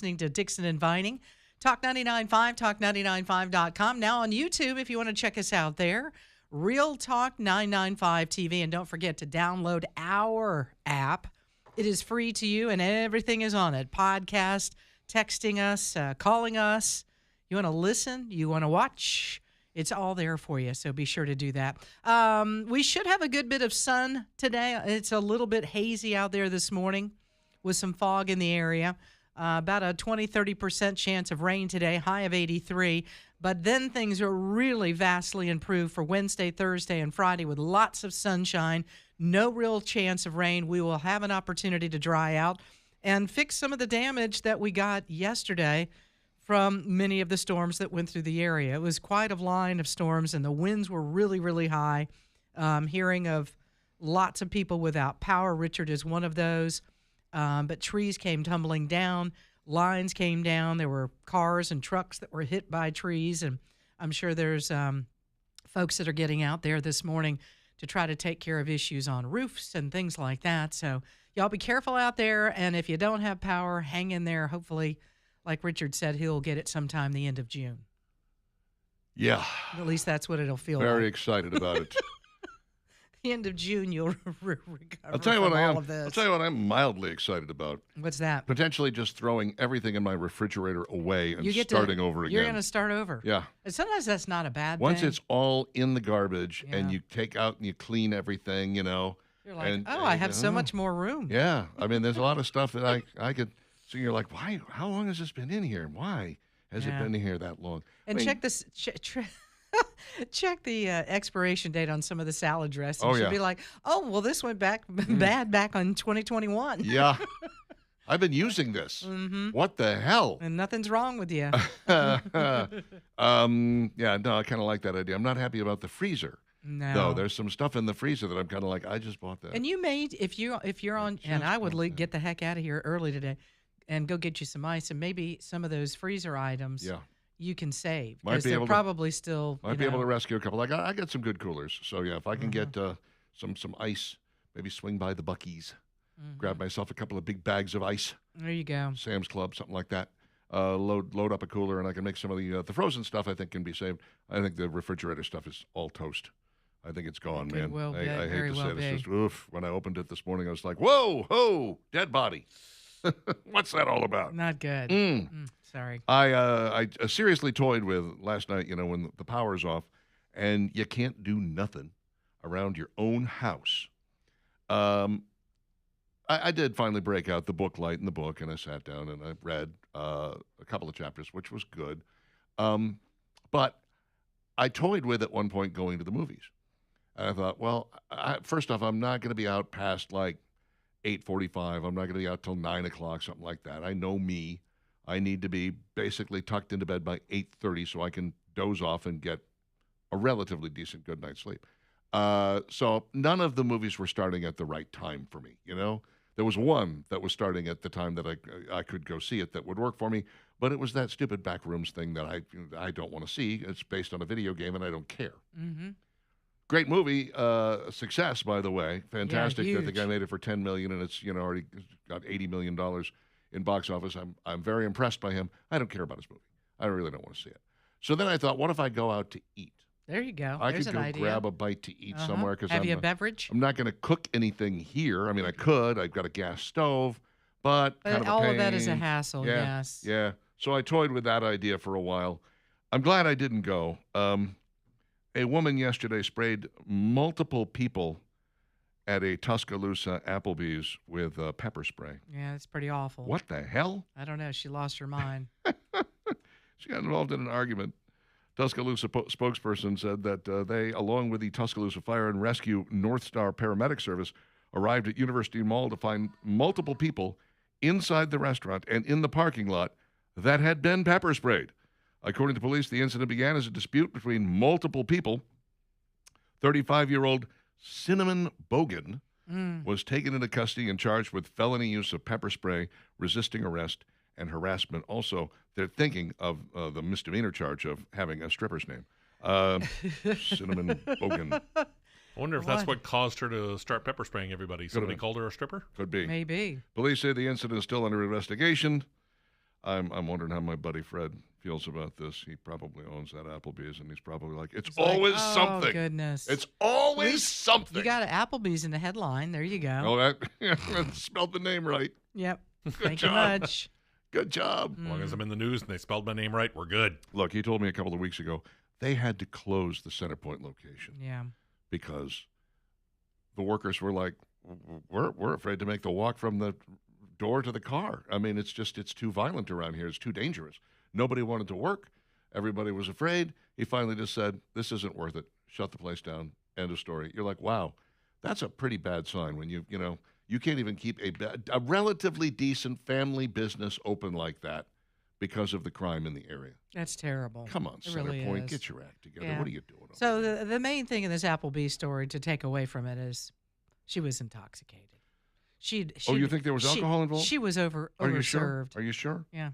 listening to Dixon and Vining. Talk 99.5, talk995.com. Now on YouTube, if you want to check us out there. Real Talk 995 TV. And don't forget to download our app. It is free to you, and everything is on it. Podcast, texting us, calling us. You want to listen? You want to watch? It's all there for you, so be sure to do that. We should have a good bit of sun today. It's a little bit hazy out there this morning with some fog in the area. About a 20-30% chance of rain today, high of 83. But then things are really vastly improved for Wednesday, Thursday, and Friday with lots of sunshine. No real chance of rain. We will have an opportunity to dry out and fix some of the damage that we got yesterday from many of the storms that went through the area. It was quite a line of storms, and the winds were really, really high. Hearing of lots of people without power. Richard is one of those. But trees came tumbling down. Lines came down. There were cars and trucks that were hit by trees. And I'm sure there's folks that are getting out there this morning to try to take care of issues on roofs and things like that. So y'all be careful out there. And if you don't have power, hang in there. Hopefully, like Richard said, he'll get it sometime the end of June. Yeah. At least that's what it'll feel like. Very excited about it. The end of June, you'll recover I'll tell you what from I am. all of this. I'll tell you what I'm mildly excited about. What's that? Potentially just throwing everything in my refrigerator away and starting over again. You're going to start over. Yeah. And sometimes that's not a bad Once thing. it's all in the garbage Yeah. and you take out and you clean everything, You're like, and, I have so much more room. Yeah. I mean, there's a lot of stuff that I could. So you're like, why? How long has this been in here? Why has it been in here that long? And check this. Check the expiration date on some of the salad dressing. Oh, Should yeah. be like, oh, well, this went bad back on 2021. Yeah. I've been using this. What the hell? And nothing's wrong with you. Yeah, no, I kind of like that idea. I'm not happy about the freezer. No. Though there's some stuff in the freezer that I'm kind of like, I just bought that. And you made, if you're on, and I would get the heck out of here early today and go get you some ice and maybe some of those freezer items. Yeah. You can save Might because be they're able to- probably still. Might be able to rescue a couple. Like I got some good coolers, so yeah, if I can get some ice, maybe swing by the Buc-ee's, grab myself a couple of big bags of ice, There you go. Sam's Club, something like that. Load up a cooler, and I can make some of the frozen stuff. I think can be saved. I think the refrigerator stuff is all toast. I think it's gone, Could man. well be, I hate very to well say it. be. It's just oof. When I opened it this morning, I was like, whoa, ho, dead body. What's that all about? Not good. Sorry. I seriously toyed with last night, when the power's off and you can't do nothing around your own house. I did finally break out the book light in the book, and I sat down and I read a couple of chapters, which was good. But I toyed with at one point going to the movies. And I thought, well, first off, I'm not going to be out past like 8:45. I'm not going to be out till 9 o'clock, something like that. I know me. I need to be basically tucked into bed by 8:30 so I can doze off and get a relatively decent good night's sleep. So none of the movies were starting at the right time for me, There was one that was starting at the time that I could go see it that would work for me, but it was that stupid Backrooms thing that I don't want to see. It's based on a video game, and I don't care. Mm-hmm. Great movie, success, by the way. Fantastic that the huge. guy made it for $10 million, and it's already got $80 million in box office. I'm very impressed by him. I don't care about his movie. I really don't want to see it. So then I thought, what if I go out to eat? There you go. I There's could an go idea. grab a bite to eat somewhere because Have you a beverage? I'm not going to cook anything here. I mean, I could. I've got a gas stove, but kind of a all of that is a pain. hassle. Yeah, Yes. Yeah. So I toyed with that idea for a while. I'm glad I didn't go. A woman yesterday sprayed multiple people at a Tuscaloosa Applebee's with pepper spray. Yeah, it's pretty awful. What the hell? I don't know. She lost her mind. She got involved in an argument. Tuscaloosa spokesperson said that they, along with the Tuscaloosa Fire and Rescue North Star Paramedic Service, arrived at University Mall to find multiple people inside the restaurant and in the parking lot that had been pepper sprayed. According to police, the incident began as a dispute between multiple people. 35-year-old Cinnamon Bogan was taken into custody and charged with felony use of pepper spray, resisting arrest, and harassment. Also, they're thinking of the misdemeanor charge of having a stripper's name. Cinnamon Bogan. I wonder if that's what caused her to start pepper spraying everybody. Somebody been. called her a stripper? Could be. Maybe. Police say the incident is still under investigation. I'm wondering how my buddy Fred feels about this. He probably owns that Applebee's, and he's probably like, it's It's like, always oh, something. Goodness. It's At always least something. You got an Applebee's in the headline. There you go. Oh, that spelled the name right. Yep. Good Thank you job. much. Good job. As long as I'm in the news and they spelled my name right, we're good. Look, he told me a couple of weeks ago they had to close the Centerpoint location Yeah. because the workers were like, we're afraid to make the walk from the door to the car. I mean, it's too violent around here. It's too dangerous. Nobody wanted to work. Everybody was afraid. He finally just said, this isn't worth it. Shut the place down. End of story. You're like, wow, that's a pretty bad sign when you can't even keep a relatively decent family business open like that because of the crime in the area. That's terrible. Come on, It really Centerpoint, is. get your act together. Yeah. What are you doing? So over there? the main thing in this Applebee's story to take away from it is she was intoxicated. You think there was alcohol involved? She was Are you sure? overserved. Are you sure? Yeah.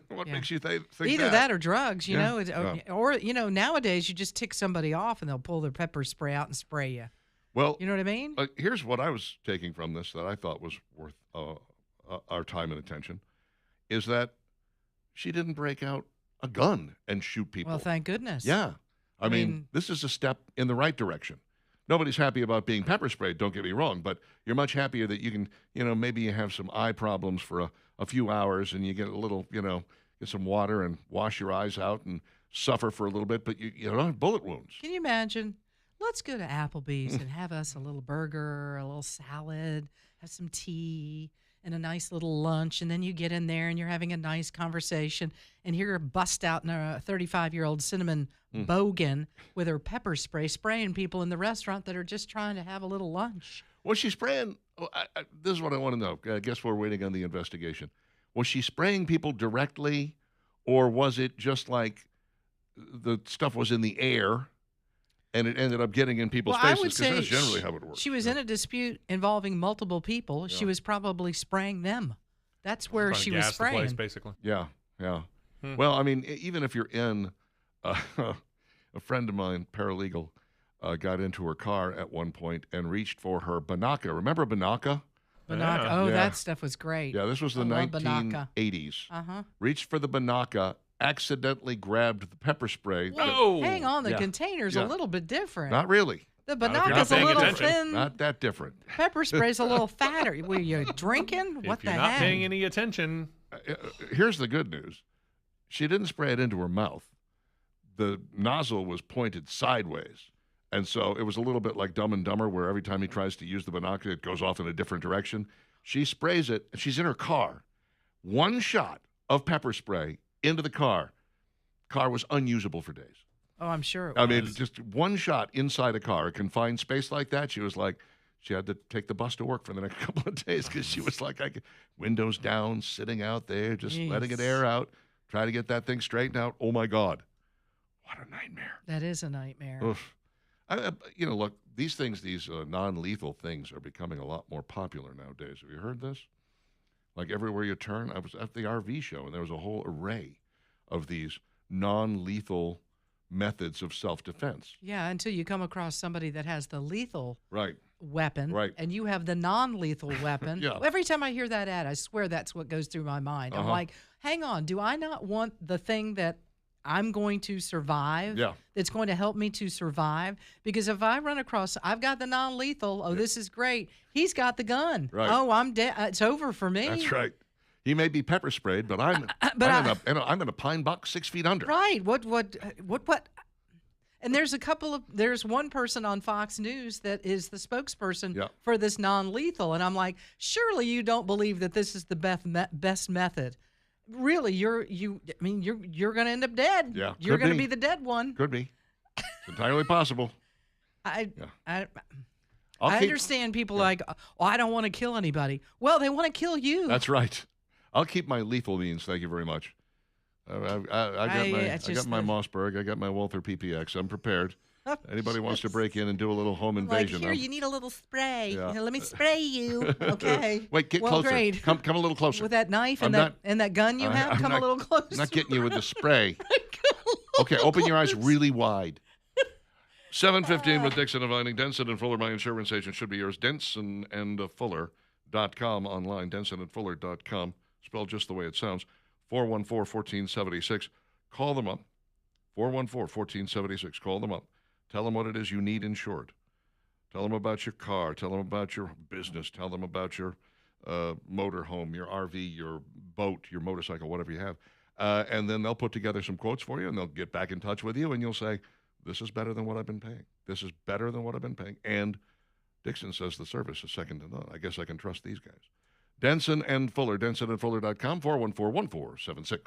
What Yeah. makes you think Either that or drugs, you Yeah. know, or nowadays you just tick somebody off and they'll pull their pepper spray out and spray you. Well, You know what I mean? here's what I was taking from this that I thought was worth our time and attention, is that she didn't break out a gun and shoot people. Well, thank goodness. Yeah. I mean, mean- this is a step in the right direction. Nobody's happy about being pepper sprayed, don't get me wrong, but you're much happier that you can, maybe you have some eye problems for a few hours and you get a little, get some water and wash your eyes out and suffer for a little bit, but you don't have bullet wounds. Can you imagine? Let's go to Applebee's and have us a little burger, a little salad, have some tea, and a nice little lunch. And then you get in there and you're having a nice conversation. And here you bust out in a 35-year-old cinnamon bogan with her pepper spray, spraying people in the restaurant that are just trying to have a little lunch. Was she spraying? This is what I want to know. I guess we're waiting on the investigation. Was she spraying people directly, or was it just like the stuff was in the air and it ended up getting in people's Well, I faces? would Because say that's generally how it works. she was in a dispute involving multiple people. She Yeah. was probably spraying them. That's where Trying to she was gas the place, spraying. basically. Yeah. Well, I mean, even if you're in, a friend of mine, paralegal, got into her car at one point and reached for her Banaka. Remember Banaka? Banaka. Yeah. Oh, Yeah. that stuff was great. Yeah, this was the I love Banaka. 1980s. Uh-huh. Reached for the Banaka, accidentally grabbed the pepper spray. Whoa! Hang on, the Yeah. container's Yeah. a little bit different. Not really. The Not if you're not Banaka's a paying little attention. thin. Not that different. Pepper spray's a little fatter. Were you drinking? What If you're the not heck? paying any attention, Here's the good news. She didn't spray it into her mouth. The nozzle was pointed sideways. And so it was a little bit like Dumb and Dumber, where every time he tries to use the binocular, it goes off in a different direction. She sprays it, and she's in her car. One shot of pepper spray into the car. Car was unusable for days. Oh, I'm sure it I was. mean, just one shot inside a car, a confined space like that. She was like, she had to take the bus to work for the next couple of days because she was like, windows down, sitting out there, just letting it Jeez. air out, try to get that thing straightened out. Oh my God, what a nightmare! That is a nightmare. Oof. Look, these things, these non-lethal things, are becoming a lot more popular nowadays. Have you heard this? Like everywhere you turn, I was at the RV show, and there was a whole array of these non-lethal methods of self-defense. Yeah, until you come across somebody that has the lethal Right. weapon, Right. and you have the non-lethal weapon. Yeah. Every time I hear that ad, I swear that's what goes through my mind. I'm Uh-huh. like, hang on, do I not want the thing that I'm going to survive? Yeah. That's going to help me to survive? Because if I run across, I've got the non-lethal. Oh, this is great. He's got the gun. Right. Oh, I'm dead. It's over for me. That's right. He may be pepper sprayed, but I'm I'm in a pine box 6 feet under. Right. What? And there's one person on Fox News that is the spokesperson Yeah. for this non-lethal, and I'm like, surely you don't believe that this is the best method. Really, you're going to end up dead. Yeah, You're could going to be. be the dead one. Could be. It's entirely possible. I I'll keep- understand people like, oh, I don't want to kill anybody. Well, they want to kill you. That's right. I'll keep my lethal means. Thank you very much. I got my Mossberg. I got my Walther PPX. I'm prepared. Anybody wants to break in and do a little home like, invasion? here, you need a little spray. Yeah. Let me spray you. Okay. Wait, get well, closer. Great. Come a little closer. With that knife I'm and not- that gun you have, I'm come not- a little closer. I'm not getting you with the spray. Okay, open your eyes really wide. 7:15 with Dixon and Vining. Denson and Fuller, my insurance agent, should be yours. Denson and Fuller.com online. Denson and Fuller.com, spelled just the way it sounds. 414-1476. Call them up. 414-1476. Call them up. Tell them what it is you need insured. Tell them about your car. Tell them about your business. Tell them about your motor home, your RV, your boat, your motorcycle, whatever you have. And then they'll put together some quotes for you, and they'll get back in touch with you, and you'll say, this is better than what I've been paying. This is better than what I've been paying. And Dixon says the service is second to none. I guess I can trust these guys. Denson and Fuller, densonandfuller.com, 414-1476.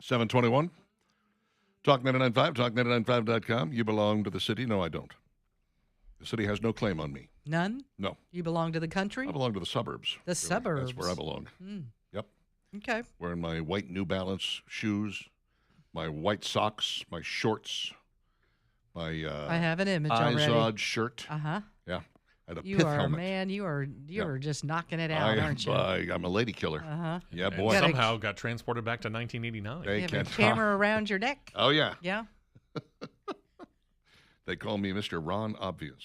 721. Talk 99.5, talk995.com. You belong to the city. No, I don't. The city has no claim on me. None? No. You belong to the country? I belong to the suburbs. The really. suburbs. That's where I belong. Yep. Okay. Wearing my white New Balance shoes, my white socks, my shorts, my I have an image already. Izod shirt. Uh-huh. Yeah. And a You pith are, helmet. man, you are just knocking it out, I, aren't you? I'm a lady killer. Uh-huh. Yeah, And boy. Gotta- somehow got transported back to 1989. They You have a can't camera around your neck? Oh, yeah. Yeah. They call me Mr. Ron Obvious.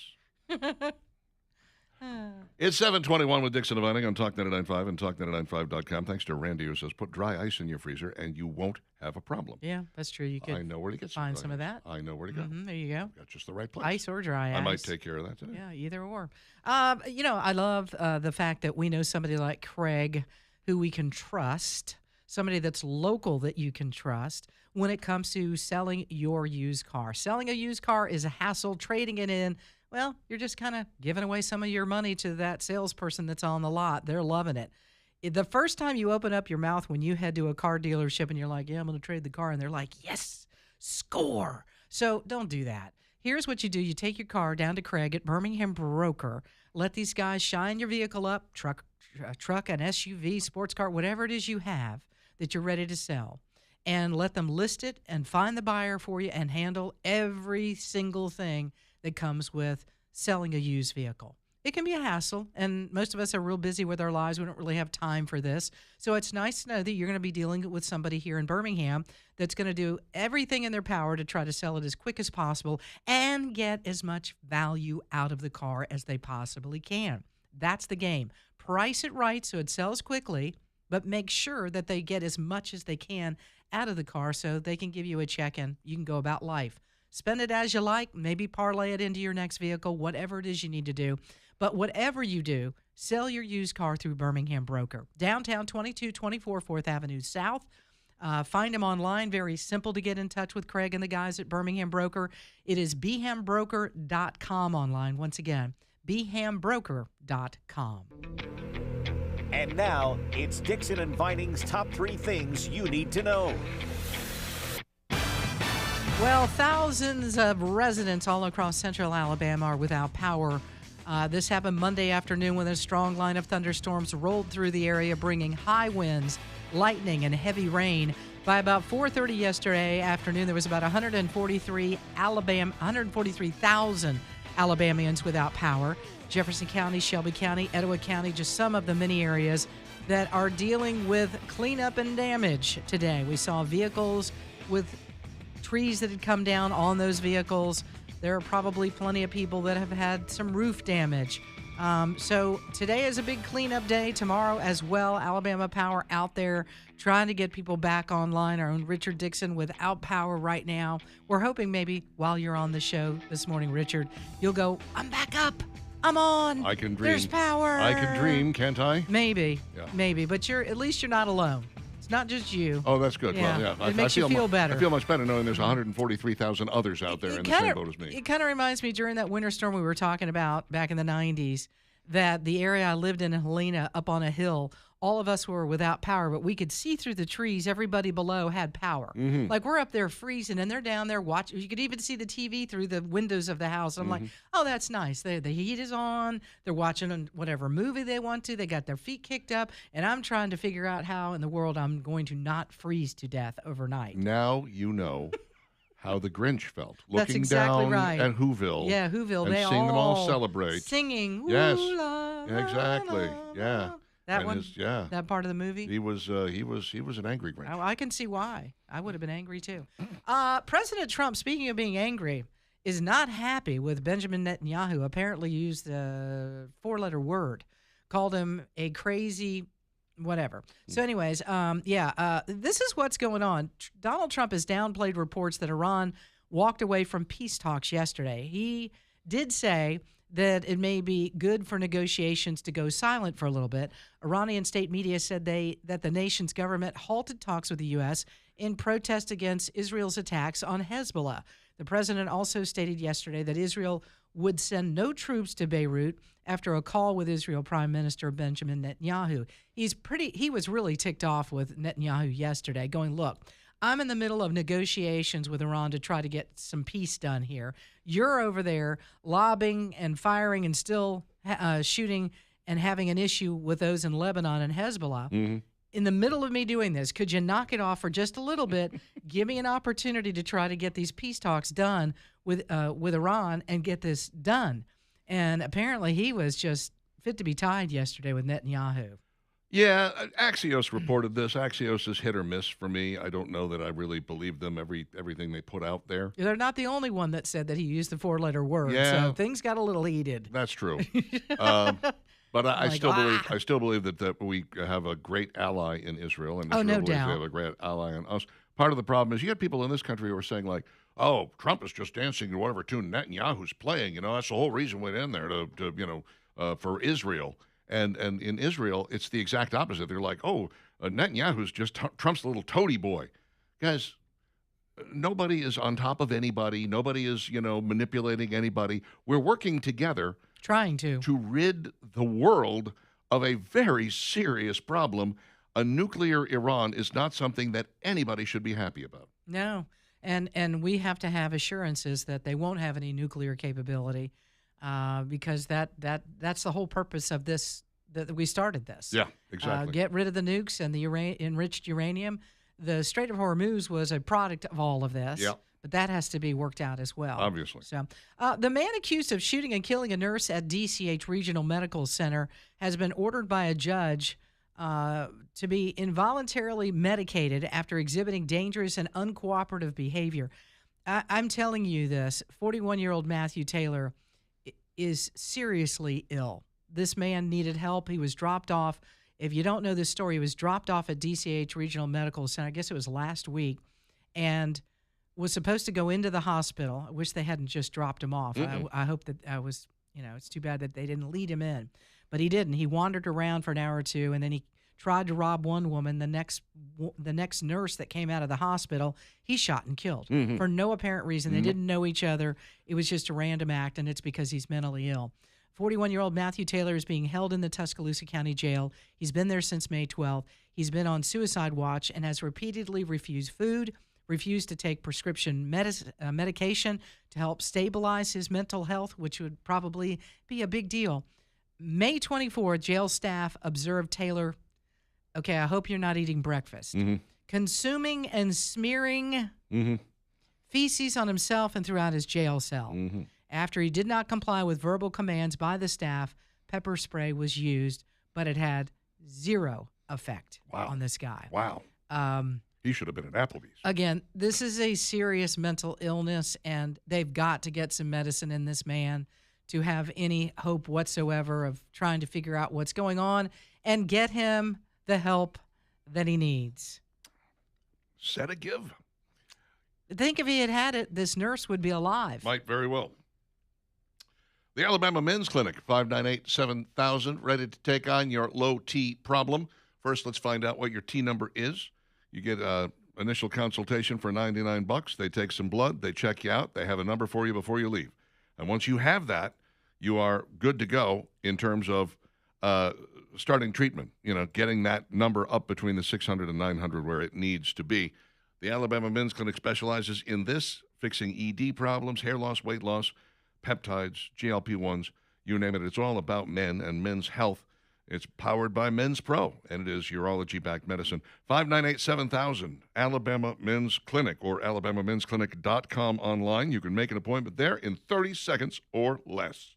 It's 7:21 with Dixon and Vining on Talk 99.5 and talk995.com. Thanks to Randy, who says, put dry ice in your freezer and you won't have a problem. Yeah, that's true. You I could know where to get find dry some of ice. that. I know where to go. There you go. Got just the right place. Ice or dry ice. I might take care of that today. Yeah, either or. I love the fact that we know somebody like Craig who we can trust, somebody that's local that you can trust when it comes to selling your used car. Selling a used car is a hassle. Trading it in, well, you're just kind of giving away some of your money to that salesperson that's on the lot. They're loving it. The first time you open up your mouth when you head to a car dealership and you're like, yeah, I'm going to trade the car, and they're like, yes, score. So don't do that. Here's what you do. You take your car down to Craig at Birmingham Broker. Let these guys shine your vehicle up, truck, an SUV, sports car, whatever it is you have that you're ready to sell, and let them list it and find the buyer for you and handle every single thing that comes with selling a used vehicle. It can be a hassle, and most of us are real busy with our lives. We don't really have time for this. So it's nice to know that you're going to be dealing with somebody here in Birmingham that's going to do everything in their power to try to sell it as quick as possible and get as much value out of the car as they possibly can. That's the game. Price it right so it sells quickly, but make sure that they get as much as they can out of the car so they can give you a check and you can go about life. Spend it as you like, maybe parlay it into your next vehicle, whatever it is you need to do. But whatever you do, sell your used car through Birmingham Broker. Downtown 2224 4th Avenue South. Find them online. Very simple to get in touch with Craig and the guys at Birmingham Broker. It is BHAMBroker.com online. Once again, BHAMBroker.com. And now, it's Dixon and Vining's top 3 things you need to know. Well, thousands of residents all across central Alabama are without power. This happened Monday afternoon when a strong line of thunderstorms rolled through the area, bringing high winds, lightning, and heavy rain. By about 4:30 yesterday afternoon, there was about 143,000 Alabamians without power. Jefferson County, Shelby County, Etowah County, just some of the many areas that are dealing with cleanup and damage today. We saw vehicles with trees that had come down on those vehicles. There are probably plenty of people that have had some roof damage. So today is a big cleanup day. Tomorrow as well. Alabama Power out there trying to get people back online. Our own Richard Dixon without power right now. We're hoping maybe while you're on the show this morning, Richard, you'll go, I'm back up. I'm on. I can dream. There's power. I can dream, can't I? Maybe. Yeah. Maybe. But at least you're not alone. It's not just you. Oh, that's good. Yeah. Well, yeah. It makes you feel better. I feel much better knowing there's 143,000 others out there in the same boat as me. It kind of reminds me during that winter storm we were talking about back in the 90s that the area I lived in Helena up on a hill, all of us were without power, but we could see through the trees. Everybody below had power. Mm-hmm. Like we're up there freezing and they're down there watching. You could even see the TV through the windows of the house. I'm like, oh, that's nice. The heat is on. They're watching whatever movie they want to. They got their feet kicked up. And I'm trying to figure out how in the world I'm going to not freeze to death overnight. Now you know how the Grinch felt. That's Looking exactly down right. at Whoville. Yeah, Whoville. And They seeing them all celebrate. Singing. Yes. Ooh, la, la, Exactly. la, Yeah. la. That And one? yeah. That part of the movie? He was an angry Grinch. I can see why. I would have been angry too. President Trump, speaking of being angry, is not happy with Benjamin Netanyahu. Apparently used a 4-letter word, called him a crazy whatever. So anyways, this is what's going on. Donald Trump has downplayed reports that Iran walked away from peace talks yesterday. He did say that it may be good for negotiations to go silent for a little bit. Iranian state media said that the nation's government halted talks with the U.S. in protest against Israel's attacks on Hezbollah. The president also stated yesterday that Israel would send no troops to Beirut after a call with Israel Prime Minister Benjamin Netanyahu. He was really ticked off with Netanyahu yesterday, going, look, I'm in the middle of negotiations with Iran to try to get some peace done here. You're over there lobbing and firing and still shooting and having an issue with those in Lebanon and Hezbollah. Mm-hmm. In the middle of me doing this, could you knock it off for just a little bit? Give me an opportunity to try to get these peace talks done with Iran and get this done. And apparently he was just fit to be tied yesterday with Netanyahu. Yeah, Axios reported this. Axios is hit or miss for me. I don't know that I really believe them, everything they put out there. They're not the only one that said that he used the 4-letter word. Yeah. So things got a little heated. That's true. But I still believe that we have a great ally in Israel, and Israel no believes doubt. they have a great ally in us. Part of the problem is you get people in this country who are saying like, "Oh, Trump is just dancing to whatever tune Netanyahu's playing." That's the whole reason we went in there to for Israel. And in Israel, it's the exact opposite. They're like, "Oh, Netanyahu's just Trump's little toady boy." Guys, nobody is on top of anybody. Nobody is manipulating anybody. We're working together. Trying to rid the world of a very serious problem. A nuclear Iran is not something that anybody should be happy about. No. And we have to have assurances that they won't have any nuclear capability because that's the whole purpose of this, that we started this. Yeah, exactly. Get rid of the nukes and the enriched uranium. The Strait of Hormuz was a product of all of this. Yeah. But that has to be worked out as well. Obviously. So, the man accused of shooting and killing a nurse at DCH Regional Medical Center has been ordered by a judge to be involuntarily medicated after exhibiting dangerous and uncooperative behavior. I'm telling you this, 41-year-old Matthew Taylor is seriously ill. This man needed help. He was dropped off. If you don't know this story, he was dropped off at DCH Regional Medical Center, I guess it was last week, and was supposed to go into the hospital. I wish they hadn't just dropped him off. I hope that it's too bad that they didn't lead him in. But he didn't. He wandered around for an hour or two, and then he tried to rob one woman. The next nurse that came out of the hospital, he shot and killed for no apparent reason. They didn't know each other. It was just a random act, and it's because he's mentally ill. 41-year-old Matthew Taylor is being held in the Tuscaloosa County Jail. He's been there since May 12th. He's been on suicide watch and has repeatedly refused food, refused to take prescription medication to help stabilize his mental health, which would probably be a big deal. May 24th, jail staff observed Taylor, okay, I hope you're not eating breakfast, consuming and smearing feces on himself and throughout his jail cell. After he did not comply with verbal commands by the staff, pepper spray was used, but it had zero effect on this guy. Wow. He should have been at Applebee's. Again, this is a serious mental illness, and they've got to get some medicine in this man to have any hope whatsoever of trying to figure out what's going on and get him the help that he needs. Set a give. Think if he had had it, this nurse would be alive. Might very well. The Alabama Men's Clinic, 598-7000, ready to take on your low T problem. First, let's find out what your T number is. You get initial consultation for $99. They take some blood. They check you out. They have a number for you before you leave. And once you have that, you are good to go in terms of starting treatment, getting that number up between the 600 and 900 where it needs to be. The Alabama Men's Clinic specializes in this, fixing ED problems, hair loss, weight loss, peptides, GLP-1s, you name it. It's all about men and men's health. It's powered by Men's Pro, and it is urology-backed medicine. 598-7000, Alabama Men's Clinic, or alabamamensclinic.com online. You can make an appointment there in 30 seconds or less.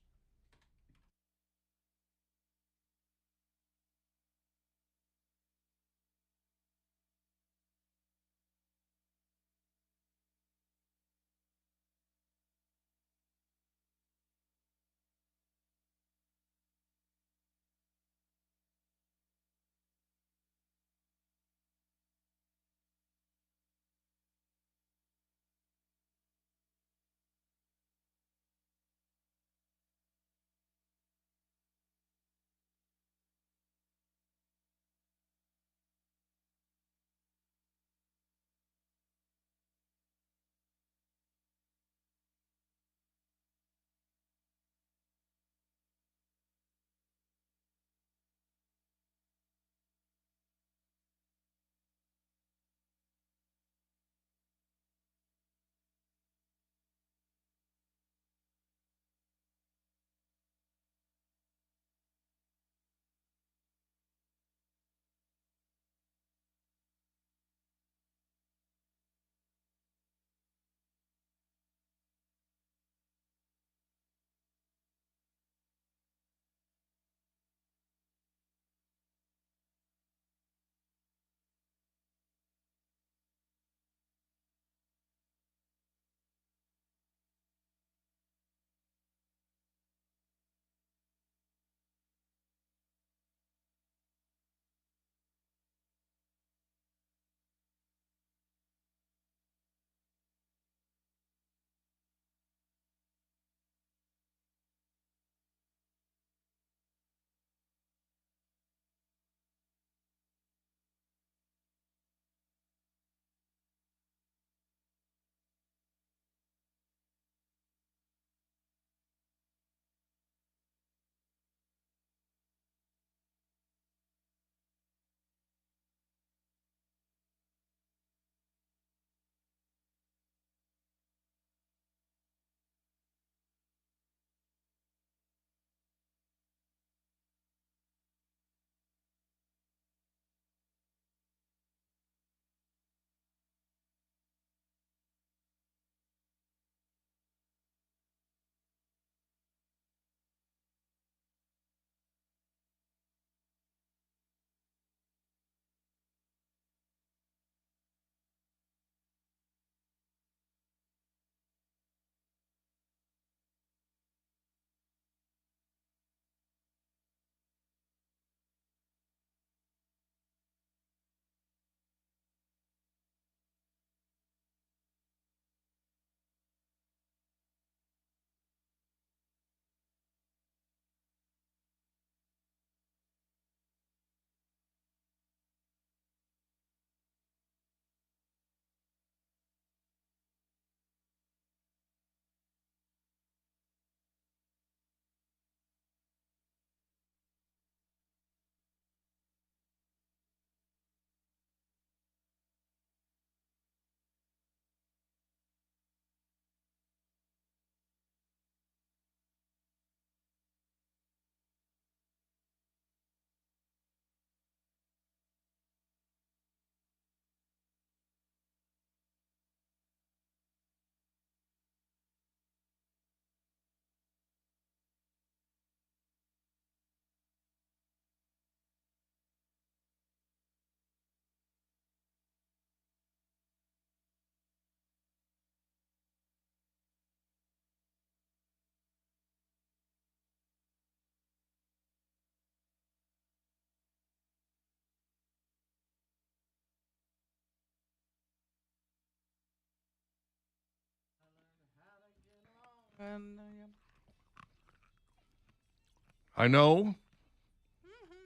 I know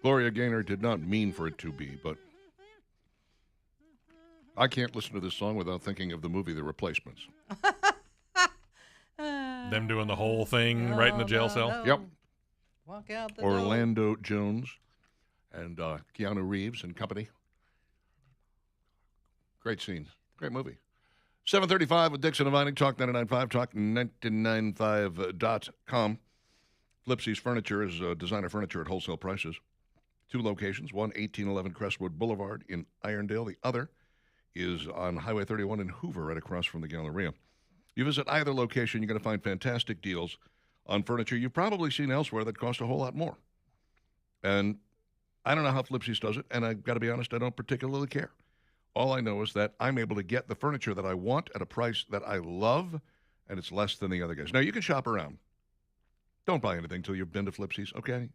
Gloria Gaynor did not mean for it to be, but I can't listen to this song without thinking of the movie The Replacements. Them doing the whole thing right in the jail cell. Yep. Walk out the door. Orlando Jones and Keanu Reeves and company. Great scene. Great movie. 7:35 with Dixon and Vining, Talk 99.5, talk995.com. Flipsy's Furniture is designer furniture at wholesale prices. 2 locations, one 1811 Crestwood Boulevard in Irondale. The other is on Highway 31 in Hoover, right across from the Galleria. You visit either location, you're going to find fantastic deals on furniture you've probably seen elsewhere that cost a whole lot more. And I don't know how Flipsy's does it, and I've got to be honest, I don't particularly care. All I know is that I'm able to get the furniture that I want at a price that I love, and it's less than the other guys. Now, you can shop around. Don't buy anything until you've been to Flipsy's, okay?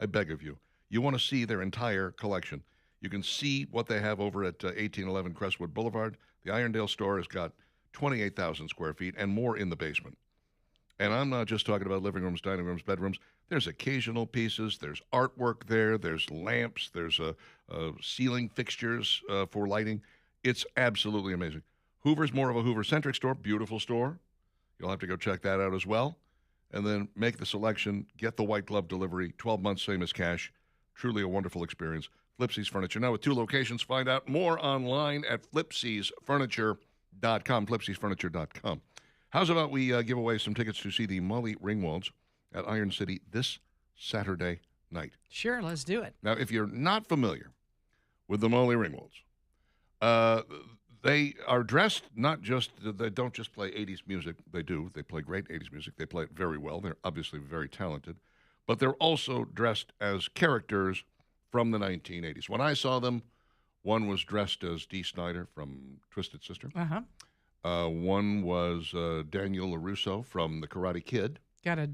I beg of you. You want to see their entire collection. You can see what they have over at 1811 Crestwood Boulevard. The Irondale store has got 28,000 square feet and more in the basement. And I'm not just talking about living rooms, dining rooms, bedrooms. There's occasional pieces. There's artwork there. There's lamps. There's ceiling fixtures for lighting. It's absolutely amazing. Hoover's more of a Hoover-centric store. Beautiful store. You'll have to go check that out as well. And then make the selection. Get the white glove delivery. 12 months, same as cash. Truly a wonderful experience. Flipsy's Furniture. Now with 2 locations. Find out more online at flipsysfurniture.com. Flipsysfurniture.com. How's about we give away some tickets to see the Molly Ringwalds at Iron City this Saturday night? Sure, let's do it. Now, if you're not familiar with the Molly Ringwalds, they are dressed not just, they don't just play 80s music. They do. They play great 80s music. They play it very well. They're obviously very talented. But they're also dressed as characters from the 1980s. When I saw them, one was dressed as Dee Snider from Twisted Sister. Uh-huh. One was Daniel LaRusso from The Karate Kid. Got a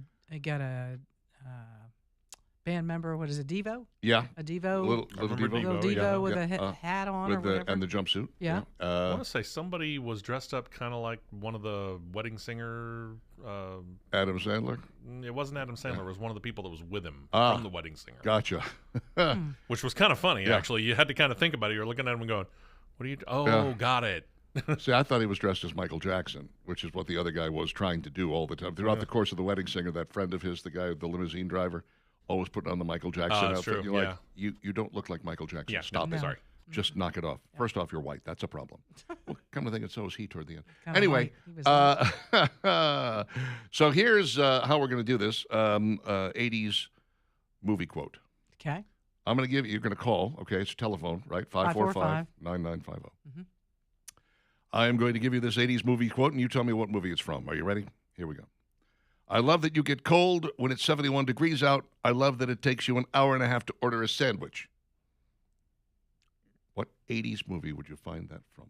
band member. What is it, Devo? Yeah. A Devo. Little Remember Devo. Little Devo yeah. with Yeah. a hat on With or whatever. and the jumpsuit. Yeah. I want to say somebody was dressed up kind of like one of the wedding singer. Adam Sandler. It wasn't Adam Sandler. It was one of the people that was with him Ah. from the wedding singer. Gotcha. Which was kind of funny, Yeah. actually. You had to kind of think about it. You're looking at him and going, what are you... Oh, Yeah. got it. See, I thought he was dressed as Michael Jackson, which is what the other guy was trying to do all the time. Throughout the course of the wedding singer, that friend of his, the guy, the limousine driver, always putting on the Michael Jackson That's outfit. true, You're yeah. like, you don't look like Michael Jackson. Yeah, Stop no, it. sorry. Just knock it off. First off, you're white. That's a problem. Well, come to think it, so is he toward the end. Kinda Anyway, white. He was so here's how we're going to do this. 80s movie quote. Okay. I'm going to give you, you're going to call, okay? It's a telephone, right? 545-9950. I am going to give you this 80s movie quote, and you tell me what movie it's from. Are you ready? Here we go. I love that you get cold when it's 71 degrees out. I love that it takes you an hour and a half to order a sandwich. What 80s movie would you find that from?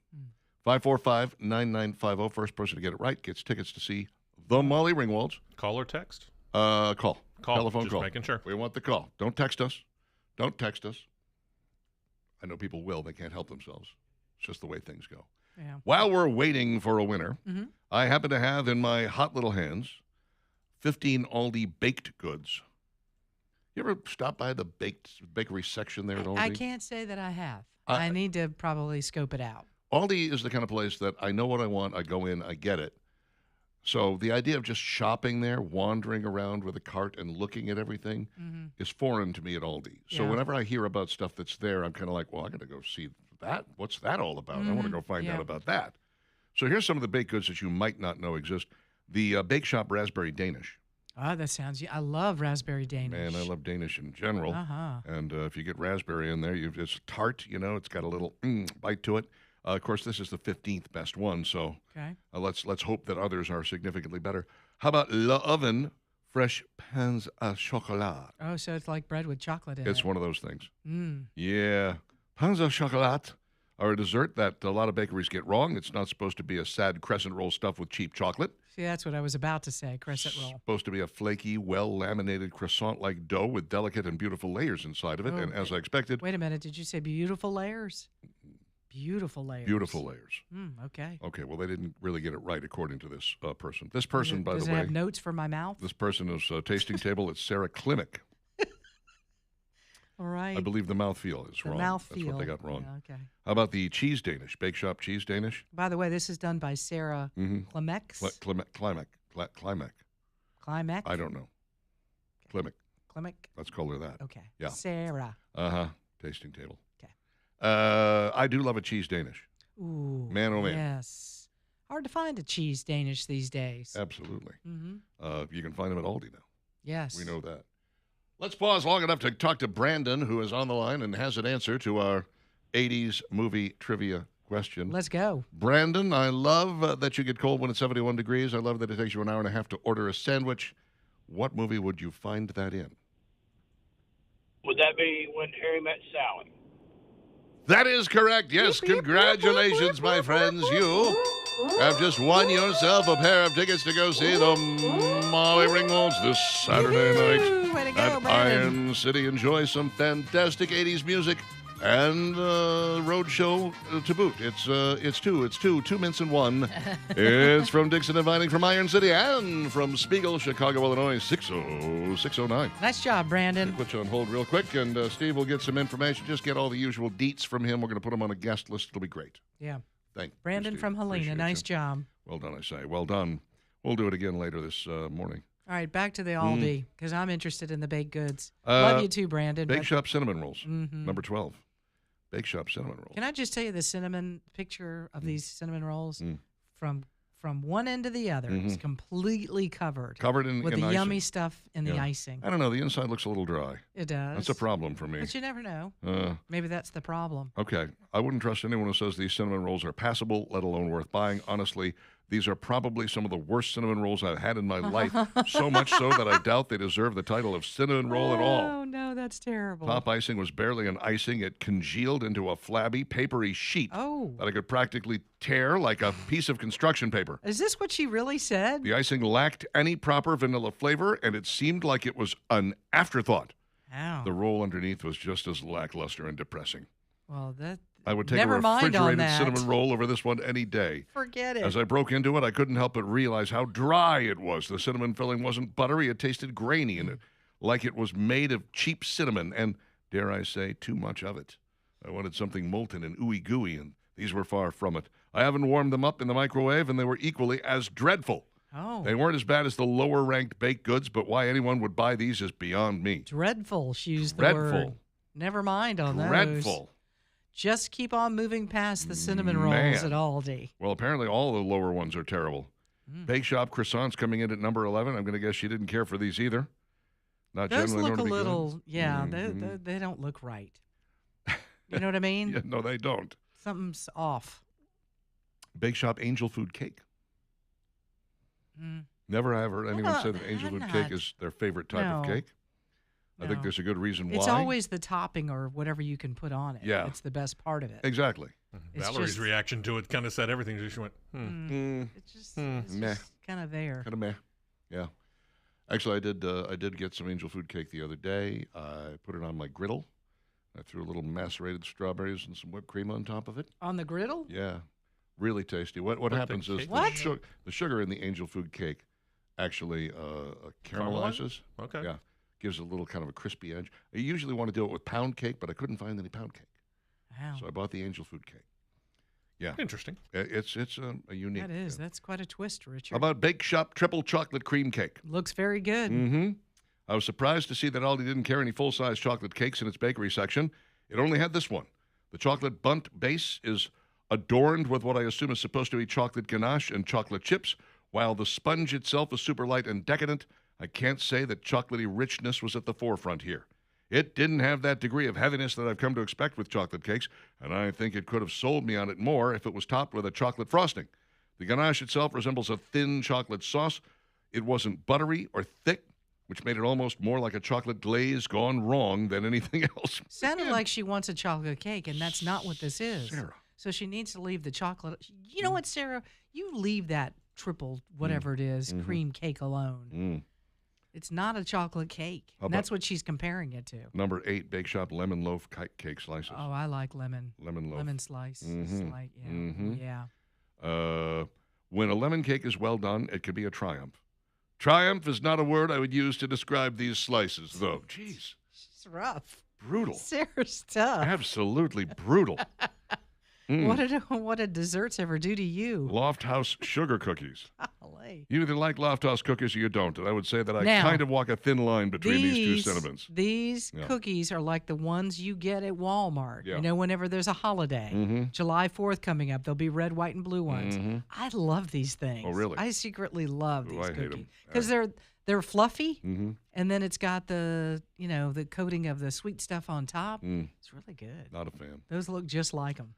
545-9950. First person to get it right gets tickets to see the Molly Ringwalds. Call or text? Call. Call. Telephone Just call. making sure. We want the call. Don't text us. Don't text us. I know people will. They can't help themselves. It's just the way things go. Yeah. While we're waiting for a winner, Mm-hmm. I happen to have in my hot little hands 15 Aldi baked goods. You ever stop by the bakery section there at Aldi? I can't say that I have. I- I need to probably scope it out. Aldi is the kind of place that I know what I want, I go in, I get it. So the idea of just shopping there, wandering around with a cart and looking at everything is foreign to me at Aldi. So Yeah. whenever I hear about stuff that's there, I'm kind of like, well, I got to go see that. What's that all about? I want to go find Yeah. out about that. So here's some of the baked goods that you might not know exist. The Bake Shop Raspberry Danish. Oh, that sounds. I love raspberry Danish. Man, I love Danish in general. Uh-huh. And if you get raspberry in there, it's tart, it's got a little bite to it. Of course, this is the 15th best one, so Okay. let's hope that others are significantly better. How about La Oven Fresh Pains à Chocolat? Oh, so it's like bread with chocolate in It's it. one of those things. Mm. Yeah. Pains à Chocolat are a dessert that a lot of bakeries get wrong. It's not supposed to be a sad crescent roll stuffed with cheap chocolate. See, that's what I was about to say. Crescent roll. Supposed to be a flaky, well-laminated croissant-like dough with delicate and beautiful layers inside of it. Oh, And as I expected, Wait a minute. Did you say beautiful layers? Beautiful layers. Beautiful layers. Okay. Okay, well, they didn't really get it right, according to this person. This person, by Does the it way, have notes for my mouth? this person is tasting table. It's Sarah Klimek. All right. I believe the mouthfeel is The wrong. mouthfeel. That's what they got wrong. Yeah, okay. How about the cheese Danish? Bake Shop cheese Danish? By the way, this is done by Sarah Klimek. Klimek. Klimek? I don't know. Klimek. Klimek? Let's call her that. Okay. Yeah. Sarah. Uh-huh. Tasting table. Okay. I do love a cheese Danish. Ooh. Man, oh, man. Yes. Hard to find a cheese Danish these days. Absolutely. Mm-hmm. You can find them at Aldi now. Yes. We know that. Let's pause long enough to talk to Brandon, who is on the line and has an answer to our 80s movie trivia question. Let's go. Brandon, I love that you get cold when it's 71 degrees. I love that it takes you an hour and a half to order a sandwich. What movie would you find that in? Would that be When Harry Met Sally? That is correct. Yes, congratulations, my friends. You have just won yourself a pair of tickets to go see the Molly Ringwalds this Saturday night Way to go, at Brandon. Iron City. Enjoy some fantastic 80s music and road show to boot. It's two mints in one. It's from Dixon and Vining from Iron City and from Spiegel, Chicago, Illinois, 60609. Nice job, Brandon. Put you on hold real quick, and Steve will get some information. Just get all the usual deets from him. We're going to put him on a guest list. It'll be great. Yeah. Thank you, Brandon Steve. from Helena. Appreciate Nice you. job. Well done, I say. Well done. We'll do it again later this morning. All right, back to the Aldi because I'm interested in the baked goods. Uh, Love you too, Brandon. Bake but- Shop cinnamon rolls, number 12. Bake Shop cinnamon rolls. Can I just tell you the cinnamon picture of these cinnamon rolls Mm. from one end to the other? It's completely covered Covered in with in the icing. yummy stuff in the Yeah. icing. I don't know. The inside looks a little dry. It does. That's a problem for me. But you never know. Uh, Maybe that's the problem. Okay. I wouldn't trust anyone who says these cinnamon rolls are passable, let alone worth buying. Honestly, these are probably some of the worst cinnamon rolls I've had in my life. So much so that I doubt they deserve the title of cinnamon roll at all. Oh no, that's terrible. Top icing was barely an icing. It congealed into a flabby, papery sheet Oh, that I could practically tear like a piece of construction paper. is this what she really said? The icing lacked any proper vanilla flavor, and it seemed like it was an afterthought. Wow. The roll underneath was just as lackluster and depressing. Well, that. I would take Never a mind on refrigerated that. cinnamon roll over this one any day. Forget it. As I broke into it, I couldn't help but realize how dry it was. The cinnamon filling wasn't buttery. It tasted grainy and like it was made of cheap cinnamon and, dare I say, too much of it. I wanted something molten and ooey gooey, and these were far from it. I haven't warmed them up in the microwave, and they were equally as dreadful. Oh, They weren't as bad as the lower-ranked baked goods, but why anyone would buy these is beyond me. dreadful. She used the Dreadful. word. Never mind on those. Dreadful. Just keep on moving past the cinnamon rolls Man. at Aldi. Well, apparently all the lower ones are terrible. Bake Shop croissants coming in at number 11. I'm going to guess she didn't care for these either. Not Those generally look known a to be good. little, yeah, Mhm. they don't look right. You know what I mean? Yeah, no, they don't. Something's off. Bake Shop angel food cake. Mm. Never have heard anyone not- say that angel I'm food cake not- is their favorite type of No. cake. I think No. there's a good reason why. It's always the topping or whatever you can put on it. Yeah. It's the best part of it. Exactly. It's Valerie's just- reaction to it kind of said everything. She went, It's just, Meh. kind of there. Kind of meh. Yeah. Actually, I did get some angel food cake the other day. I put it on my griddle. I threw a little macerated strawberries and some whipped cream on top of it. On the griddle? Yeah, really tasty. What Birthday happens is cake? What? the sugar in the angel food cake actually caramelizes. okay. Yeah, gives it a little kind of a crispy edge. I usually want to do it with pound cake, but I couldn't find any pound cake, Wow. so I bought the angel food cake. Yeah, Interesting. it's a unique. That is. That's quite a twist, Richard. How about Bake Shop triple chocolate cream cake? Looks very good. Mm-hmm. I was surprised to see that Aldi didn't carry any full-size chocolate cakes in its bakery section. It only had this one. The chocolate bundt base is adorned with what I assume is supposed to be chocolate ganache and chocolate chips, while the sponge itself is super light and decadent. I can't say that chocolatey richness was at the forefront here. It didn't have that degree of heaviness that I've come to expect with chocolate cakes, and I think it could have sold me on it more if it was topped with a chocolate frosting. The ganache itself resembles a thin chocolate sauce. It wasn't buttery or thick, which made it almost more like a chocolate glaze gone wrong than anything else. Sounded like she wants a chocolate cake, and that's not what this is. Sarah. So she needs to leave the chocolate. You know what, Sarah? You leave that triple, whatever it is, cream cake alone. It's not a chocolate cake. How And that's about- what she's comparing it to. Number 8, Bake Shop lemon loaf cake slices. Oh, I like lemon. Lemon loaf. Lemon slice. It's Mhm. like, yeah. Mhm. Yeah. When a lemon cake is well done, it can be a triumph. Triumph is not a word I would use to describe these slices, though. Jeez, She's rough. brutal. Sarah's tough. Absolutely brutal. What did desserts ever do to you? Loft House sugar cookies. Golly. You either like Loft House cookies or you don't. And I would say that I Now, kind of walk a thin line between these two sentiments. These Yeah. cookies are like the ones you get at Walmart. Yeah. You know, whenever there's a holiday. Mhm. July 4th coming up, there'll be red, white, and blue ones. Mhm. I love these things. Oh, really? I secretly love Ooh, these I hate 'em. cookies because they're fluffy, Mm-hmm. and then it's got the the coating of the sweet stuff on top. Mm, It's really good. not a fan. Those look just like them.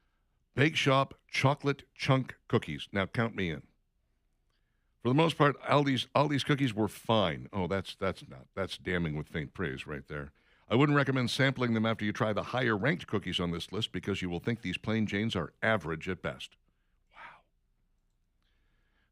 Bake Shop chocolate chunk cookies. Now count me in. For the most part, Aldi's cookies were fine. Oh, that's damning with faint praise right there. I wouldn't recommend sampling them after you try the higher ranked cookies on this list because you will think these plain Janes are average at best. Wow.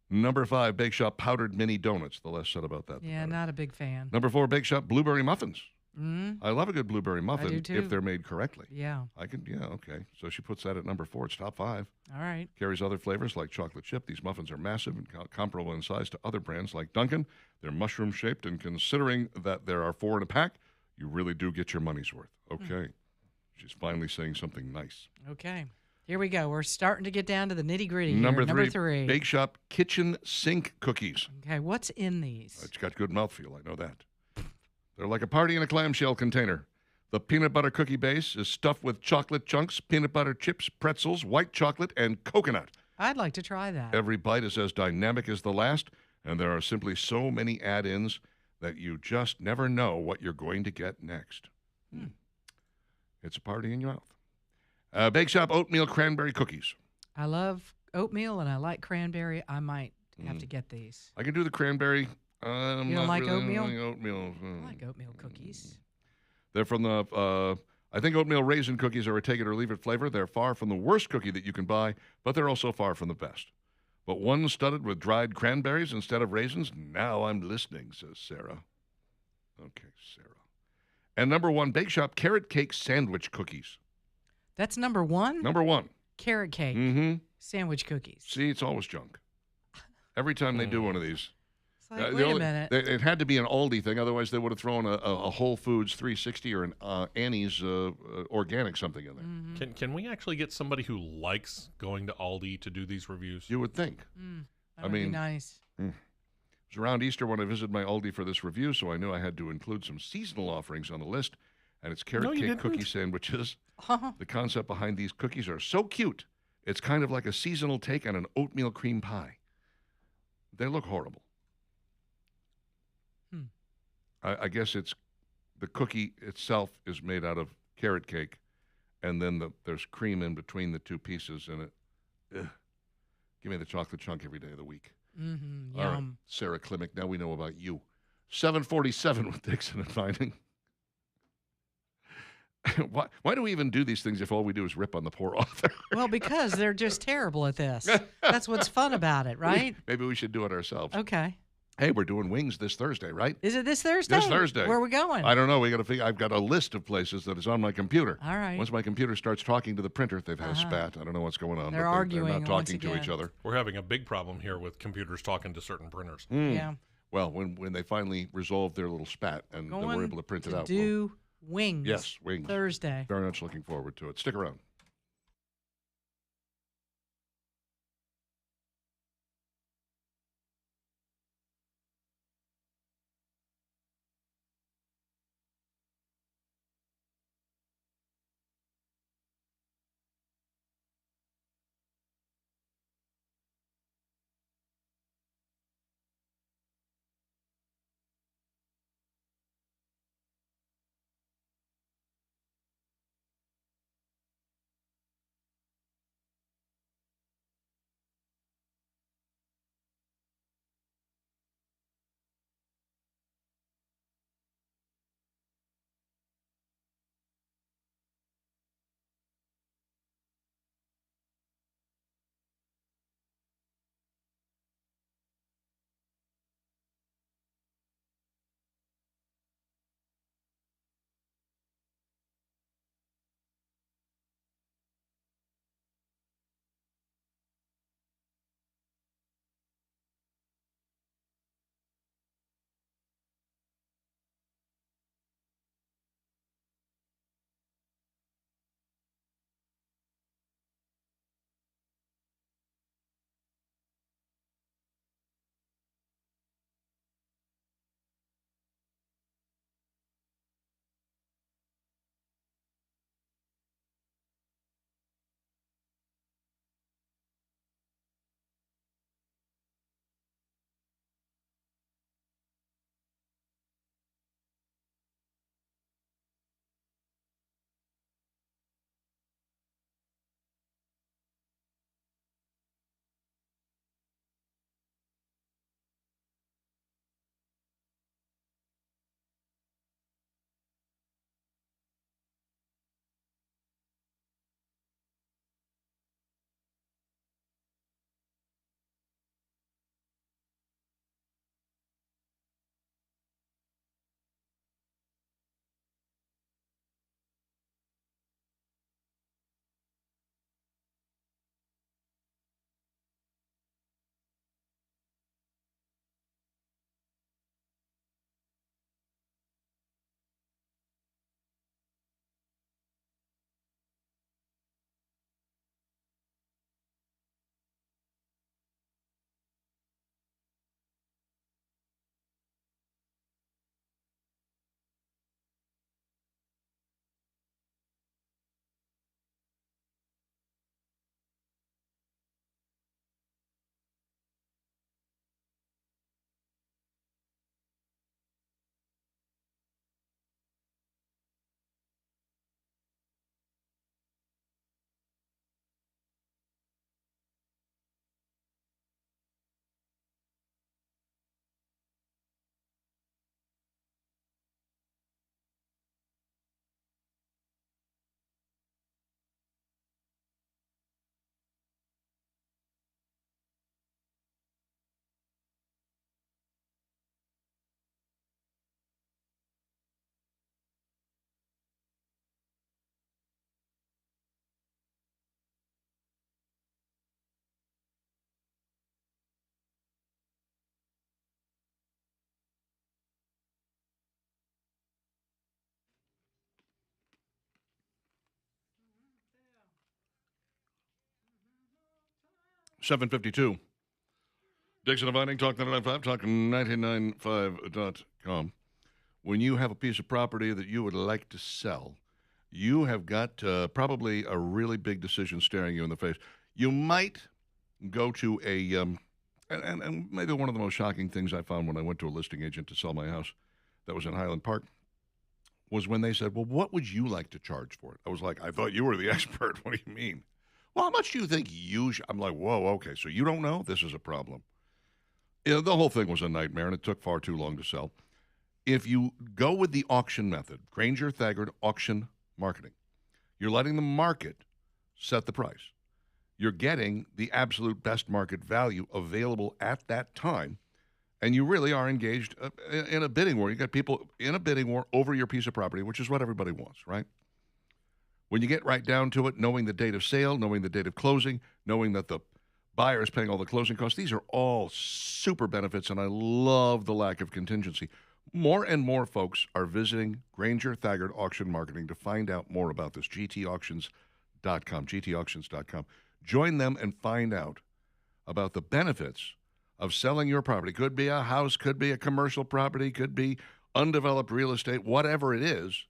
Number 5, Bake Shop powdered mini donuts. The less said about that, the Yeah, better. not a big fan. Number 4, Bake Shop blueberry muffins. Mm, I love a good blueberry muffin do too. if they're made correctly. yeah. Okay. So she puts that at number 4. It's top 5. All right. Carries other flavors like chocolate chip. These muffins are massive and comparable in size to other brands like Dunkin'. They're mushroom shaped, and considering that there are 4 in a pack, you really do get your money's worth. Okay. She's finally saying something nice. Okay. Here we go. We're starting to get down to the nitty gritty. Number Number 3, Bake Shop kitchen sink cookies. Okay. What's in these? It's got good mouthfeel. I know that. They're like a party in a clamshell container. The peanut butter cookie base is stuffed with chocolate chunks, peanut butter chips, pretzels, white chocolate, and coconut. I'd like to try that. Every bite is as dynamic as the last, and there are simply so many add-ins that you just never know what you're going to get next. It's a party in your mouth. Bake Shop oatmeal cranberry cookies. I love oatmeal and I like cranberry. I might have to get these. I can do the cranberry. I'm You don't not like really oatmeal? liking oatmeal. I like oatmeal cookies. They're from the, I think oatmeal raisin cookies are a take it or leave it flavor. They're far from the worst cookie that you can buy, but they're also far from the best. But one studded with dried cranberries instead of raisins, now I'm listening, says Sarah. Okay, Sarah. And number 1, Bake Shop carrot cake sandwich cookies. That's number 1? Number 1. Carrot cake Mm-hmm. sandwich cookies. See, it's always junk. Every time they do one of these. It's like, the wait a only- minute. It had to be an Aldi thing, otherwise they would have thrown a Whole Foods 360 or an Annie's organic something in there. Mm-hmm. Can we actually get somebody who likes going to Aldi to do these reviews? You would think. That would be mean- nice. It was around Easter when I visited my Aldi for this review, so I knew I had to include some seasonal offerings on the list, and it's carrot No, you cake cookie didn't. sandwiches. The concept behind these cookies are so cute. It's kind of like a seasonal take on an oatmeal cream pie. They look horrible. I guess it's the cookie itself is made out of carrot cake, and then there's cream in between the two pieces, and it. Give me the chocolate chunk every day of the week. Mm-hmm. All right, Yum. Sarah Klimek, now we know about you. 747 with Dixon and Finding. Why do we even do these things if all we do is rip on the poor author? Well, because they're just terrible at this. That's what's fun about it, right? Maybe we should do it ourselves. Okay. Hey, we're doing wings this Thursday, right? Is it this Thursday? This Thursday. Where are we going? I don't know. We got to figure. I've got a list of places that is on my computer. All right. Once my computer starts talking to the printer, they've had a spat. I don't know what's going on. They're but arguing They're not once talking to each again. other. We're having a big problem here with computers talking to certain printers. Yeah. Well, when they finally resolve their little spat and then we're Going able to print it out. do wings. Yes, wings. Thursday. Very much looking forward to it. Stick around. 7:52. Dixon and Vining, Talk 99.5, Talk 99.5.com. When you have a piece of property that you would like to sell, you have got probably a really big decision staring you in the face. You might go to a, and maybe one of the most shocking things I found when I went to a listing agent to sell my house that was in Highland Park was when they said, well, what would you like to charge for it? I was like, I thought you were the expert. What do you mean? Well, how much do you think you should? I'm like, whoa, okay, so you don't know? This is a problem. The whole thing was a nightmare, and it took far too long to sell. If you go with the auction method, Granger Thagard Auction Marketing, you're letting the market set the price. You're getting the absolute best market value available at that time, and you really are engaged in a bidding war. You got people in a bidding war over your piece of property, which is what everybody wants, right? When you get right down to it, knowing the date of sale, knowing the date of closing, knowing that the buyer is paying all the closing costs, these are all super benefits, and I love the lack of contingency. More and more folks are visiting Granger Thagard Auction Marketing to find out more about this, gtauctions.com, gtauctions.com. Join them and find out about the benefits of selling your property. Could be a house, could be a commercial property, could be undeveloped real estate, whatever it is.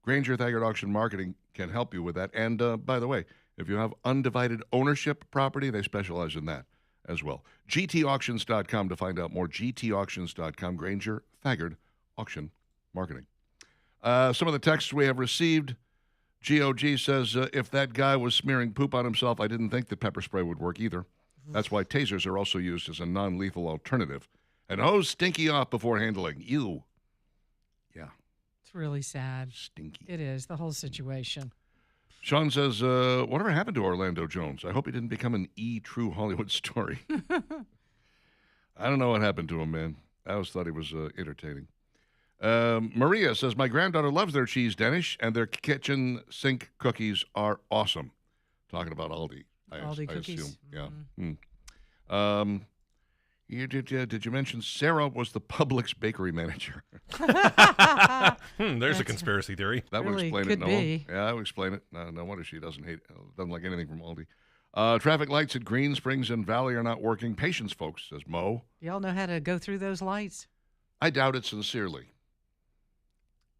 Granger Thagard Auction Marketing can help you with that. And by the way, if you have undivided ownership property, they specialize in that as well. gtauctions.com to find out more. gtauctions.com, Granger Thagard Auction Marketing. Some of the texts we have received. GOG says, if that guy was smearing poop on himself, I didn't think the pepper spray would work either. That's why tasers are also used as a non-lethal alternative. And hose stinky off before handling. Ew. Yeah. It's really sad. Stinky. It is, the whole situation. Sean says, whatever happened to Orlando Jones? I hope he didn't become an true Hollywood story. I don't know what happened to him, man. I always thought he was entertaining. Maria says, my granddaughter loves their cheese Danish, and their kitchen sink cookies are awesome. Talking about Aldi. Aldi cookies. Assume. Yeah. Did you mention Sarah was the Publix bakery manager? There's a conspiracy theory. That would Really explain could it, Noah. be. Yeah, that would explain it. No wonder she doesn't like anything from Aldi. Traffic lights at Green Springs and Valley are not working. Patience, folks, says Mo. Y'all know how to go through those lights? I doubt it sincerely.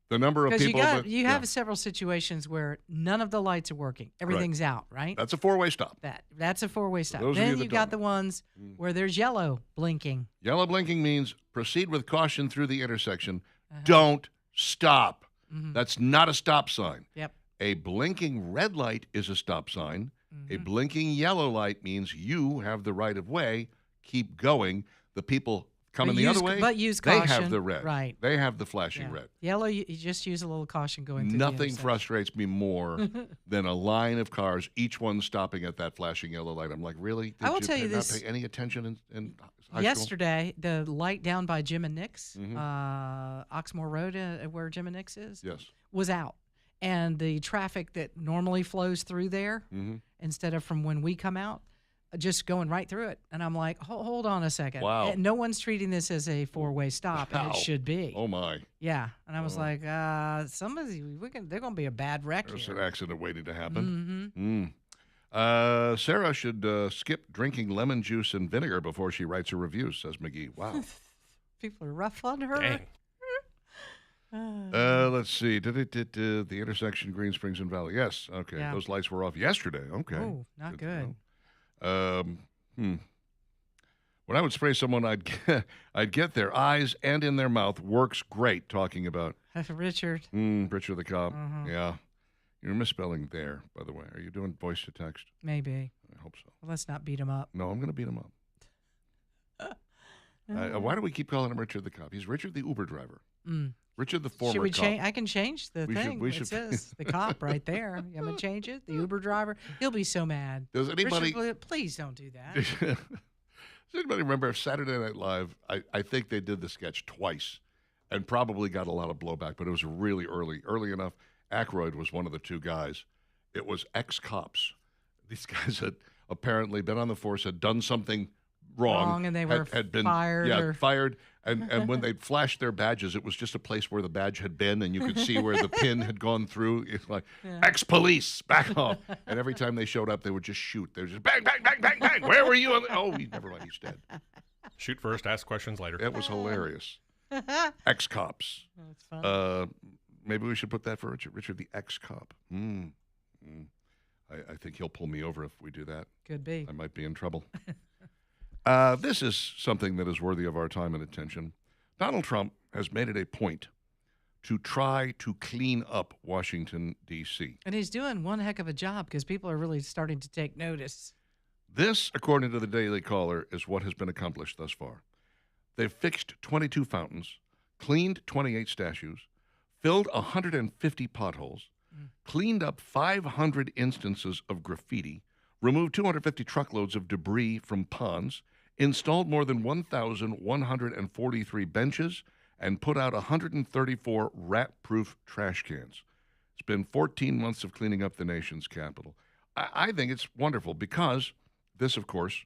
The number of Because people. you have several situations where none of the lights are working. Everything's out, right? That's a four-way stop. That's a four-way stop. Those of you Then that you've got don't the ones where there's yellow blinking. Yellow blinking means proceed with caution through the intersection. Don't stop. That's not a stop sign. Yep. A blinking red light is a stop sign. A blinking yellow light means you have the right of way. Keep going. The people coming the other way, but use they caution. have the red. Right. They have the flashing Yeah. red. Yellow, you just use a little caution going through the Nothing intersection. frustrates me more than a line of cars, each one stopping at that flashing yellow light. I'm like, really? I will tell you not this. pay any attention in high school? Yesterday, the light down by Jim and Nick's, Oxmoor Road, where Jim and Nick's is, Yes. was out. And the traffic that normally flows through there, instead of from when we come out, just going right through it. And I'm like, hold on a second. Wow. And no one's treating this as a four-way stop, and Wow. it should be. Oh, my. Yeah. And I was like, they're going to be a bad wreck There's here. an accident waiting to happen. Sarah should skip drinking lemon juice and vinegar before she writes her reviews, says McGee. Wow. People are rough on her. Dang. Let's see. The intersection, Green Springs and Valley. Yes. Okay. Yeah. Those lights were off yesterday. Okay. Oh, not to good. know. When I would spray someone, I'd get their eyes and in their mouth. Works great. Talking about Richard. Richard the cop. Yeah. You're misspelling there, by the way. Are you doing voice to text? Maybe. I hope so. Let's not beat him up. No, I'm going to beat him up. Why do we keep calling him Richard the cop? He's Richard the Uber driver. Richard the former Should we cop. change? I can change the We thing. should- we It should- says the cop right there. I'm going to change it. The Uber driver. He'll be so mad. Does anybody Richard, please don't do that. Does anybody remember Saturday Night Live? I think they did the sketch twice and probably got a lot of blowback, but it was really early enough. Aykroyd was one of the two guys. It was ex-cops. These guys had apparently been on the force, had done something Wrong, and they were had been fired. fired. And when they'd flash their badges, it was just a place where the badge had been, and you could see where the pin had gone through. It's like, ex-police, back off. And every time they showed up, they would just shoot. They would just bang, bang, bang, bang, bang. Where were you? Oh, never mind, he's dead. Shoot first, ask questions later. It was hilarious. Ex-cops. That's fun. Maybe we should put that for Richard. Richard, the ex-cop. I think he'll pull me over if we do that. Could be. I might be in trouble. This is something that is worthy of our time and attention. Donald Trump has made it a point to try to clean up Washington, D.C. And he's doing one heck of a job because people are really starting to take notice. This, according to the Daily Caller, is what has been accomplished thus far. They've fixed 22 fountains, cleaned 28 statues, filled 150 potholes, cleaned up 500 instances of graffiti, removed 250 truckloads of debris from ponds, installed more than 1,143 benches, and put out 134 rat-proof trash cans. It's been 14 months of cleaning up the nation's capital. I think it's wonderful because this, of course,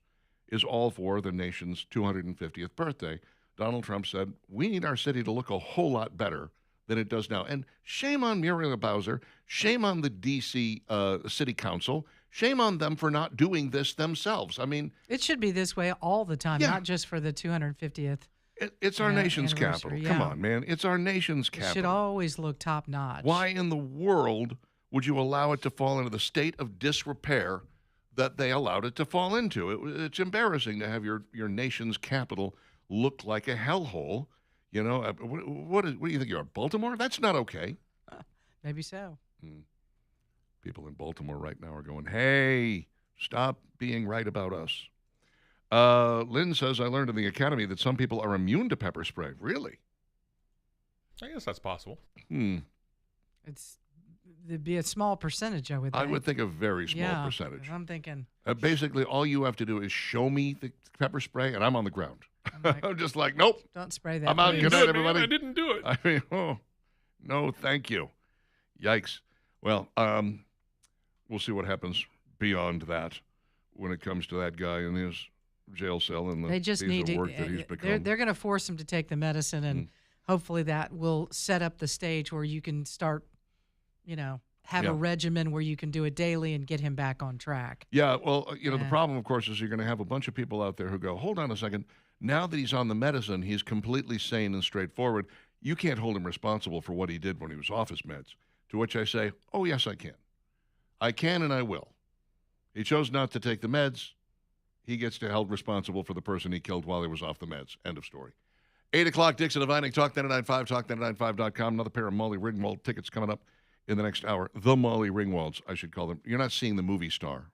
is all for the nation's 250th birthday. Donald Trump said, we need our city to look a whole lot better than it does now. And shame on Muriel Bowser, shame on the D.C. City Council, shame on them for not doing this themselves. I mean, it should be this way all the time, not just for the 250th. It's our nation's capital. Yeah. Come on, man. It's our nation's capital. It should always look top notch. Why in the world would you allow it to fall into the state of disrepair that they allowed it to fall into? It's embarrassing to have your nation's capital look like a hellhole. You know, what do you think you are, Baltimore? That's not okay. Maybe so. People in Baltimore right now are going, hey, stop being right about us. Lynn says, I learned in the academy that some people are immune to pepper spray. Really? I guess that's possible. It'd be a small percentage, I would think. I would think a very small percentage. I'm thinking. Basically, all you have to do is show me the pepper spray, and I'm on the ground. I'm just like, nope. Don't spray that. I'm out. Good night, everybody. I didn't do it. I mean, no, thank you. Yikes. Well, we'll see what happens beyond that when it comes to that guy in his jail cell and the they just piece need of to, work that he's become. They're going to force him to take the medicine, and hopefully that will set up the stage where you can start, have a regimen where you can do it daily and get him back on track. Yeah, well, the problem, of course, is you're going to have a bunch of people out there who go, hold on a second. Now that he's on the medicine, he's completely sane and straightforward. You can't hold him responsible for what he did when he was off his meds. To which I say, oh, yes, I can. I can and I will. He chose not to take the meds. He gets to held responsible for the person he killed while he was off the meds. End of story. 8 o'clock, Dixon and Vining, Talk 995, talk995.com. Another pair of Molly Ringwald tickets coming up in the next hour. The Molly Ringwalds, I should call them. You're not seeing the movie star.